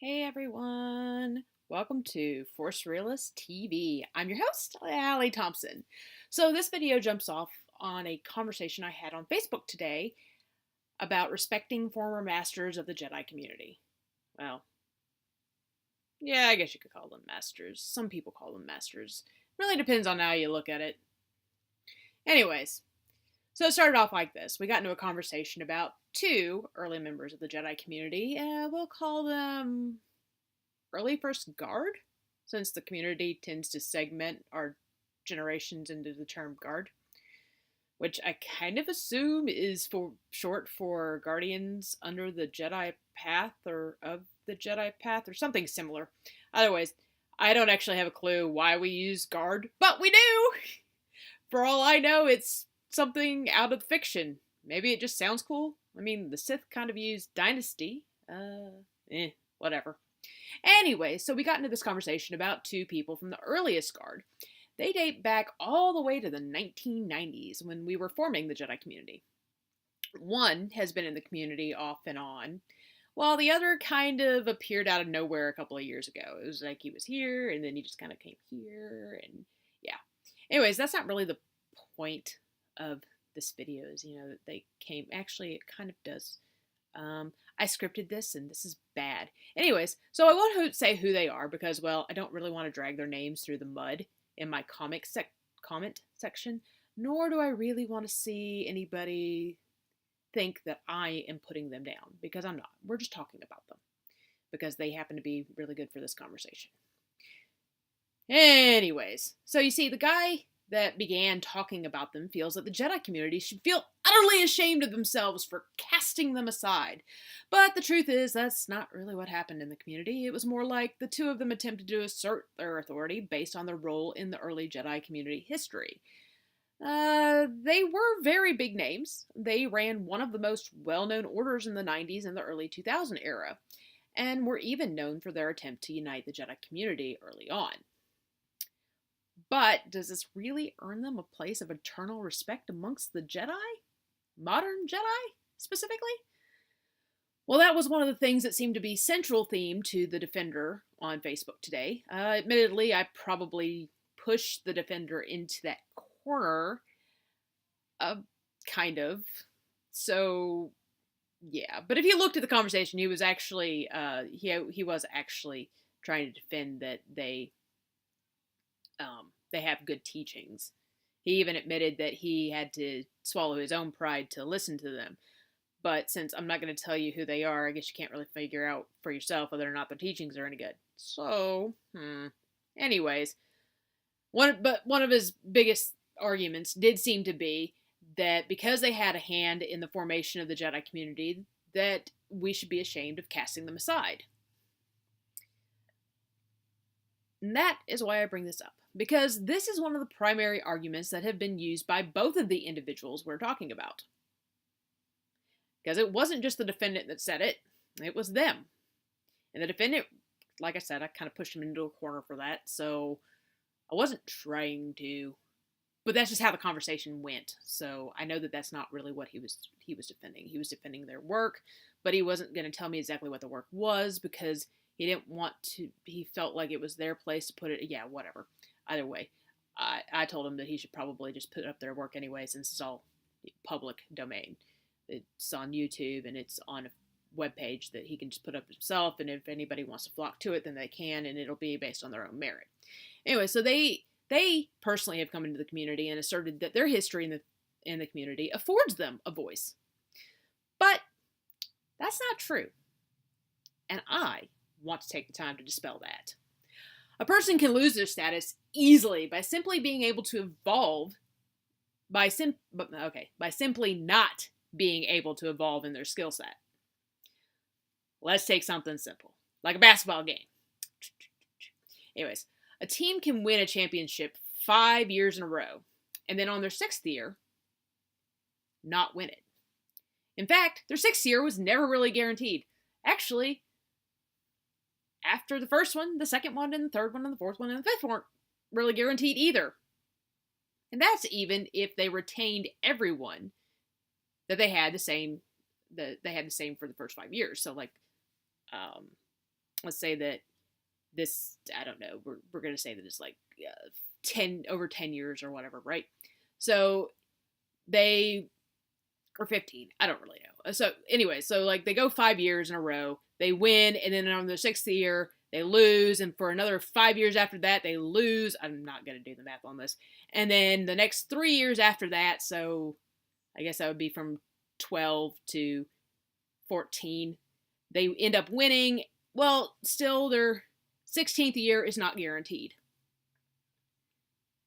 Hey everyone, welcome to Force Realist TV. I'm your host, Allie Thompson. So this video jumps off on a conversation I had on Facebook today about respecting former masters of the Jedi community. Well, yeah, I guess you could call them masters. Some people call them masters. Really depends on how you look at it. Anyways, so it started off like this. We got into a conversation about two early members of the Jedi community. We'll call them early first guard, since the community tends to segment our generations into the term guard, which I kind of assume is for short for guardians under the Jedi path or of the Jedi path or something similar. Otherwise, I don't actually have a clue why we use guard, but we do. For all I know, it's something out of fiction. Maybe it just sounds cool. I mean, the Sith kind of used dynasty. Whatever. Anyway, so we got into this conversation about two people from the earliest guard. They date back all the way to the 1990s when we were forming the Jedi community. One has been in the community off and on, while the other kind of appeared out of nowhere a couple of years ago. It was like he was here, and then he just kind of came here, and yeah. Anyways, that's not really the point of this video, is, that they came. Actually, it kind of does. I scripted this, and this is bad. Anyways, so I won't say who they are because, well, I don't really want to drag their names through the mud in my comment section, nor do I really want to see anybody think that I am putting them down, because I'm not. We're just talking about them because they happen to be really good for this conversation. Anyways, so you see, the guy that began talking about them feels that the Jedi community should feel utterly ashamed of themselves for casting them aside. But the truth is, that's not really what happened in the community. It was more like the two of them attempted to assert their authority based on their role in the early Jedi community history. They were very big names. They ran one of the most well-known orders in the 90s and the early 2000 era, and were even known for their attempt to unite the Jedi community early on. But does this really earn them a place of eternal respect amongst the Jedi? Modern Jedi, specifically? Well, that was one of the things that seemed to be central theme to the Defender on Facebook today. Admittedly, I probably pushed the Defender into that corner, kind of. So, yeah. But if you looked at the conversation, he was actually, he was actually trying to defend that they have good teachings. He even admitted that he had to swallow his own pride to listen to them. But since I'm not going to tell you who they are, I guess you can't really figure out for yourself whether or not their teachings are any good. So, anyways, one of his biggest arguments did seem to be that because they had a hand in the formation of the Jedi community, that we should be ashamed of casting them aside. And that is why I bring this up, because this is one of the primary arguments that have been used by both of the individuals we're talking about. Because it wasn't just the defendant that said it, it was them. And the defendant, like I said, I kind of pushed him into a corner for that, so I wasn't trying to, but that's just how the conversation went. So I know that that's not really what he was defending. He was defending their work, but he wasn't going to tell me exactly what the work was because he didn't want to, he felt like it was their place to put it. Yeah, whatever. Either way, I told him that he should probably just put up their work anyway, since it's all public domain. It's on YouTube and it's on a webpage that he can just put up himself, and if anybody wants to flock to it, then they can, and it'll be based on their own merit. Anyway, so they personally have come into the community and asserted that their history in the community affords them a voice. But that's not true. And I want to take the time to dispel that. A person can lose their status easily by simply being able to evolve, by simply not being able to evolve in their skill set. Let's take something simple, like a basketball game. Anyways, a team can win a championship 5 years in a row, and then on their 6th year, not win it. In fact, their 6th year was never really guaranteed. Actually, after the first one, the second one, and the third one, and the fourth one, and the fifth weren't really guaranteed either. And that's even if they retained everyone that they had the same for the first 5 years. So, like, let's say that this, I don't know, we're going to say that it's like 10 years or whatever, right? So they, or 15, I don't really know. So anyway, so like they go 5 years in a row, they win, and then on the sixth year, they lose, and for another 5 years after that, they lose. I'm not going to do the math on this. And then the next 3 years after that, so I guess that would be from 12 to 14, they end up winning. Well, still their 16th year is not guaranteed.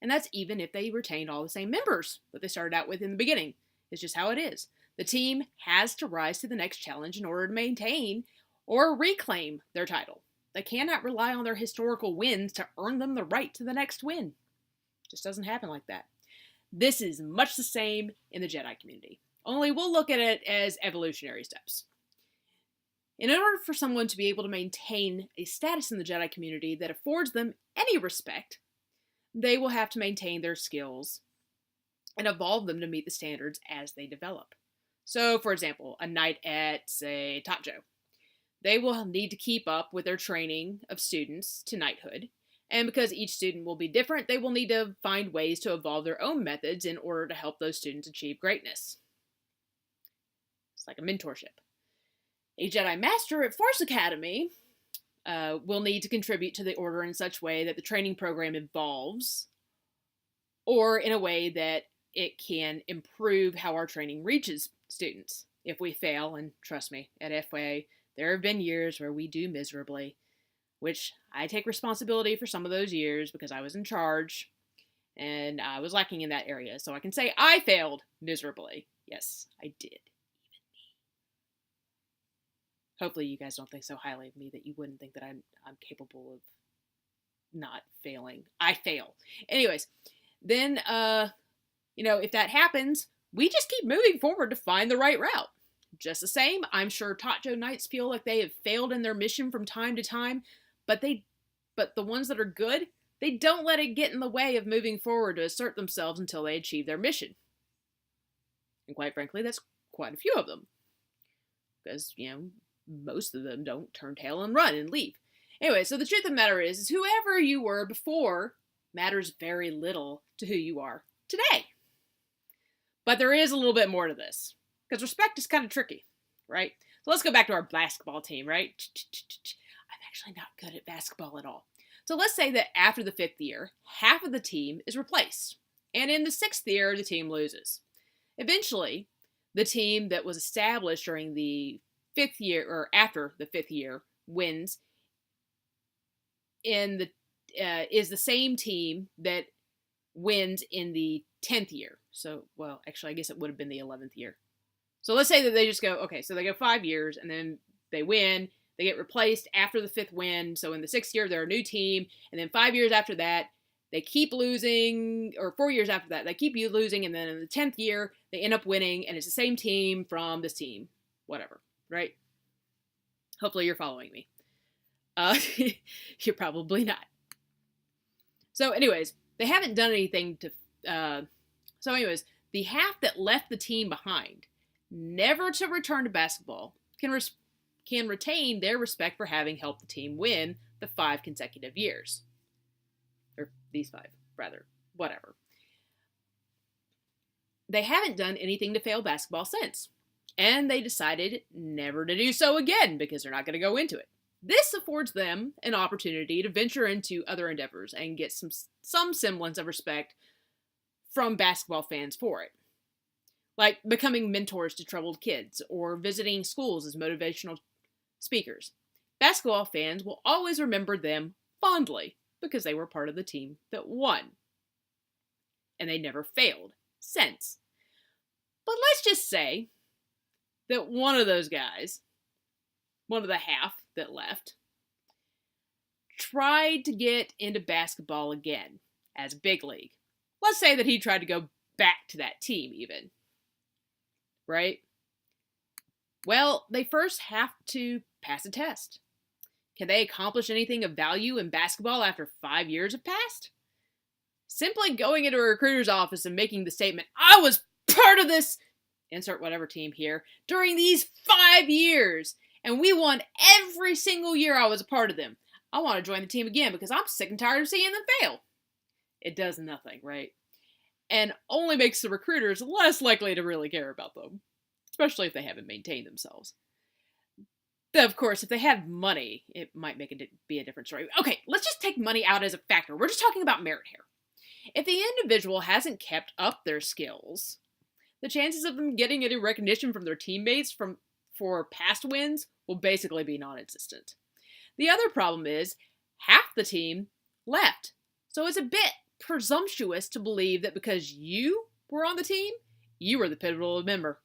And that's even if they retained all the same members that they started out with in the beginning. It's just how it is. The team has to rise to the next challenge in order to maintain or reclaim their title. They cannot rely on their historical wins to earn them the right to the next win. It just doesn't happen like that. This is much the same in the Jedi community, only we'll look at it as evolutionary steps. In order for someone to be able to maintain a status in the Jedi community that affords them any respect, they will have to maintain their skills and evolve them to meet the standards as they develop. So, for example, a knight at, say, Tatjo. They will need to keep up with their training of students to knighthood, and because each student will be different, they will need to find ways to evolve their own methods in order to help those students achieve greatness. It's like a mentorship. A Jedi Master at Force Academy will need to contribute to the order in such way that the training program evolves, or in a way that it can improve how our training reaches students. If we fail, and trust me, at FA, there have been years where we do miserably, which I take responsibility for some of those years because I was in charge and I was lacking in that area. So I can say I failed miserably. Yes, I did. Even me. Hopefully you guys don't think so highly of me that you wouldn't think that I'm capable of not failing. I fail. Anyways, then, if that happens, we just keep moving forward to find the right route. Just the same, I'm sure Tatjo Knights feel like they have failed in their mission from time to time, but the ones that are good, they don't let it get in the way of moving forward to assert themselves until they achieve their mission. And quite frankly, that's quite a few of them. Because, most of them don't turn tail and run and leave. Anyway, so the truth of the matter is whoever you were before matters very little to who you are today. But there is a little bit more to this. Because respect is kind of tricky, right? So let's go back to our basketball team, right? I'm actually not good at basketball at all. So let's say that after the 5th year, half of the team is replaced. And in the 6th year, the team loses. Eventually, the team that was established during the 5th year, or after the 5th year, wins is the same team that wins in the 10th year. So, well, actually, I guess it would have been the 11th year. So let's say that they just go, okay, so they go 5 years, and then they win. They get replaced after the 5th win. So in the 6th year, they're a new team. And then 5 years after that, they keep losing, or 4 years after that, they keep losing. And then in the 10th year, they end up winning, and it's the same team from this team. Whatever, right? Hopefully you're following me. You're probably not. So anyways, they haven't done anything to... the half that left the team behind, never to return to basketball, can retain their respect for having helped the team win the 5 consecutive years. Or these 5, rather. Whatever. They haven't done anything to fail basketball since. And they decided never to do so again because they're not going to go into it. This affords them an opportunity to venture into other endeavors and get some semblance of respect from basketball fans for it. Like becoming mentors to troubled kids or visiting schools as motivational speakers. Basketball fans will always remember them fondly because they were part of the team that won. And they never failed since. But let's just say that one of those guys, one of the half that left, tried to get into basketball again as big league. Let's say that he tried to go back to that team even. Right? Well, they first have to pass a test. Can they accomplish anything of value in basketball after 5 years have passed? Simply going into a recruiter's office and making the statement, I was part of this, insert whatever team here, during these 5 years, And we won every single year I was a part of them. I want to join the team again because I'm sick and tired of seeing them fail. It does nothing, right? And only makes the recruiters less likely to really care about them, especially if they haven't maintained themselves. But of course, if they had money, it might be a different story. Okay, let's just take money out as a factor. We're just talking about merit here. If the individual hasn't kept up their skills, the chances of them getting any recognition from their teammates for past wins will basically be non-existent. The other problem is half the team left. So it's a bit presumptuous to believe that because you were on the team, you were the pivotal member.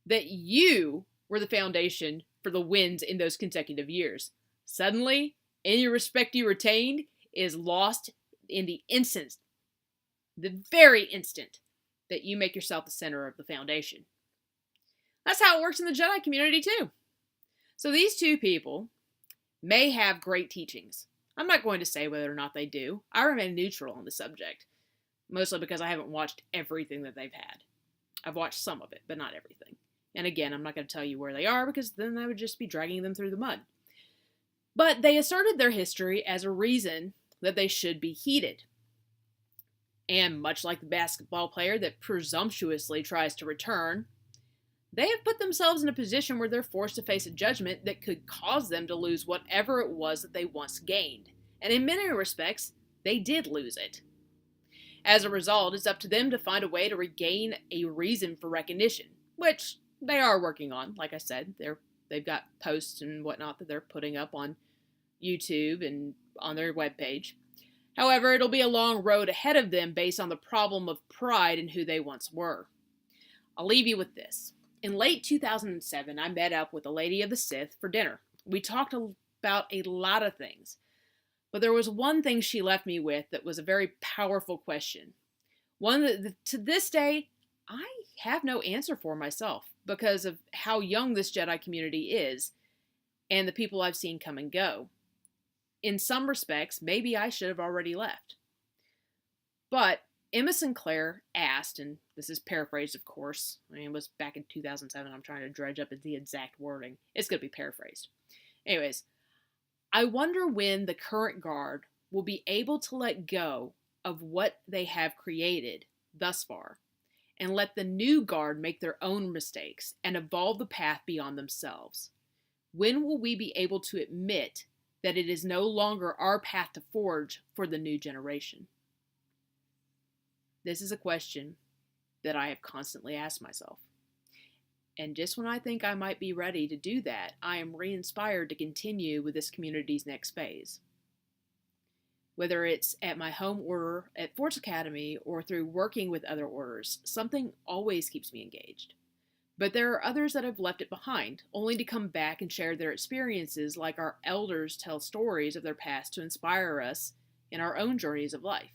That you were the foundation for the wins in those consecutive years. Suddenly, any respect you retained is lost in the very instant that you make yourself the center of the foundation. That's how it works in the Jedi community too. So these two people may have great teachings. I'm not going to say whether or not they do. I remain neutral on the subject, mostly because I haven't watched everything that they've had. I've watched some of it, but not everything. And again, I'm not going to tell you where they are because then I would just be dragging them through the mud. But they asserted their history as a reason that they should be heeded. And much like the basketball player that presumptuously tries to return, they have put themselves in a position where they're forced to face a judgment that could cause them to lose whatever it was that they once gained. And in many respects, they did lose it. As a result, it's up to them to find a way to regain a reason for recognition, which they are working on. Like I said, they've got posts and whatnot that they're putting up on YouTube and on their webpage. However, it'll be a long road ahead of them based on the problem of pride in who they once were. I'll leave you with this. In late 2007, I met up with a lady of the Sith for dinner. We talked about a lot of things, but there was one thing she left me with that was a very powerful question. One that, to this day, I have no answer for myself because of how young this Jedi community is and the people I've seen come and go. In some respects, maybe I should have already left. But Emma Sinclair asked, and this is paraphrased, of course. I mean, it was back in 2007. I'm trying to dredge up the exact wording. It's going to be paraphrased. Anyways, I wonder when the current guard will be able to let go of what they have created thus far and let the new guard make their own mistakes and evolve the path beyond themselves. When will we be able to admit that it is no longer our path to forge for the new generation? This is a question that I have constantly asked myself. And just when I think I might be ready to do that, I am re-inspired to continue with this community's next phase. Whether it's at my home order at Force Academy or through working with other orders, something always keeps me engaged. But there are others that have left it behind, only to come back and share their experiences like our elders tell stories of their past to inspire us in our own journeys of life.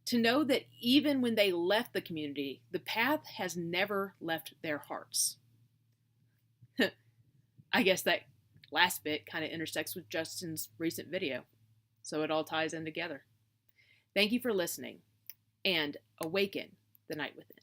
To know that even when they left the community, the path has never left their hearts. I guess that last bit kind of intersects with Justin's recent video, so it all ties in together. Thank you for listening, and awaken the night within.